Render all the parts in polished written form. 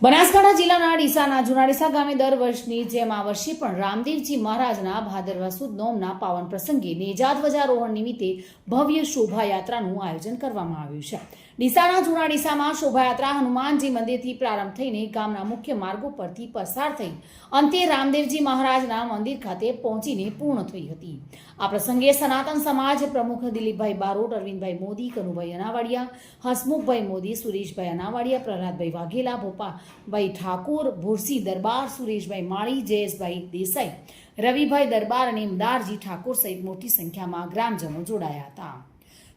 બનાસકાંઠા જિલ્લાના ડીસાના જૂના ડીસા ગામે દર વર્ષની જેમ આ વર્ષે પણ રામદેવજી મહારાજના ભાદરવા સુદ નોમના પાવન પ્રસંગે નેજા ધ્વજારોહણ નિમિત્તે ભવ્ય શોભાયાત્રાનું આયોજન કરવામાં આવ્યું છે। ડીસાના જૂના ડીસામાં શોભાયાત્રા હનુમાનજી મંદિરથી પ્રારંભ થઈને ગામના મુખ્ય માર્ગો પરથી પસાર થઈ અંતે રામદેવજી મહારાજના મંદિર ખાતે પહોંચીને પૂર્ણ થઈ હતી। આ પ્રસંગે સનાતન સમાજ પ્રમુખ દિલીપભાઈ બારોટ, અરવિંદભાઈ મોદી, કનુભાઈ અનાવાડિયા, હસમુખભાઈ મોદી, સુરેશભાઈ અનાવાડિયા, પ્રહલાદભાઈ વાઘેલા, ભોપાભાઈ ઠાકોર, ભુરસી દરબાર, સુરેશભાઈ માળી, જયેશભાઈ દેસાઈ, રવિભાઈ દરબાર અને ઇમદારજી ઠાકોર સહિત મોટી સંખ્યામાં ગ્રામજનો જોડાયા હતા।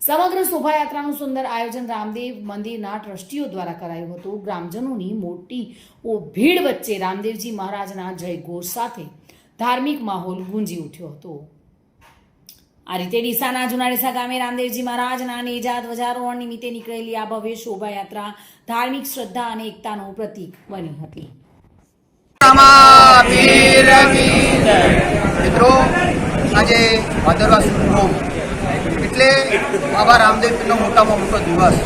સમગ્ર શોભાયાત્રાનું સુંદર આયોજન રામદેવ મંદિરના ટ્રસ્ટીઓ દ્વારા કરાયું હતું। ગ્રામજનોની મોટી ભીડ વચ્ચે રામદેવજી મહારાજના જયઘોષ સાથે ધાર્મિક માહોલ ગુંજી ઉઠ્યો હતો। આ રીતે ડીસાના જૂના ડીસા ગામે રામદેવજી મહારાજના નેજા ધ્વજારોહણ નિમિત્તે નીકળેલી આ ભવ્ય શોભાયાત્રા ધાર્મિક શ્રદ્ધા અને એકતાનું પ્રતીક બની હતી। મિત્રો, આજે ભાદરવા સુદ નોમ એટલે બાબા રામદેવનો મોટામાં મોટો દિવસ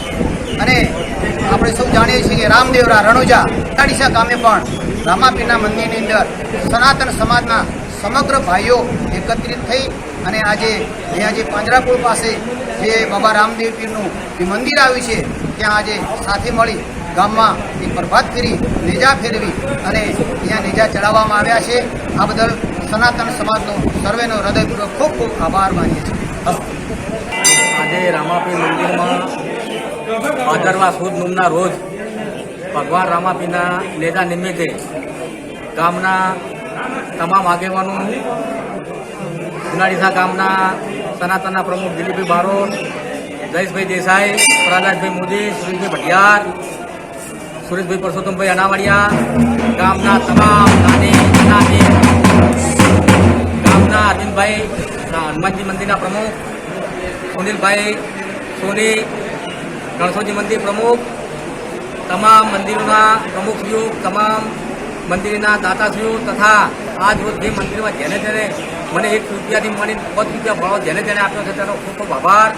અને આપણે સૌ જાણીએ છીએ કે રામદેવરા રણોજા ડીસા ગામે પણ રામાપીરના મંદિરની અંદર સનાતન સમાજના સમગ્ર ભાઈઓ એકત્રિત થઈ અને આજે અહીંયા જે પાંજરાપોળ પાસે જે બાબા રામદેવ પીરનું જે મંદિર આવ્યું છે ત્યાં આજે સાથે મળી ગામમાં એક પ્રભાત ફેરી નેજા ફેરવી અને અહીંયા નેજા ચડાવવામાં આવ્યા છે। આ બદલ સનાતન સમાજનો સર્વેનો હૃદયપૂર્વક ખૂબ ખૂબ આભાર માનીએ છીએ। આજે રામાપીર મંદિરમાં ભાદરવા સુદ નોમના રોજ ભગવાન રામાપીરના નેજા નિમિત્તે ગામના તમામ આગેવાનો, જૂના ડીસા ગામના સનાતનના પ્રમુખ દિલીપભાઈ બારોટ, જયેશભાઈ દેસાઈ, પ્રહલાદભાઈ મોદી, સુરેશભાઈ ભટિયાર, સુરેશભાઈ પરસોત્તમભાઈ અનાવાડિયા, ગામના તમામ નાની ગામના અરવિંદભાઈ હનુમાનજી મંદિરના પ્રમુખ, સુનિલભાઈ સોની ગણેશજી મંદિર પ્રમુખ, તમામ મંદિરોના પ્રમુખશ્રીઓ, તમામ મંદિરના દાતાશ્રીઓ તથા આજ રોજ જે મંદિરમાં જેને મને ₹1 થી માંડીને ₹5 ફાળો જેને આપ્યો છે તેનો ખૂબ ખૂબ આભાર।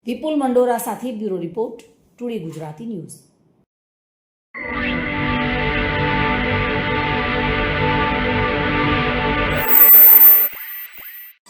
વિપુલ મંડોરા સાથે bureau report, today Gujarati news.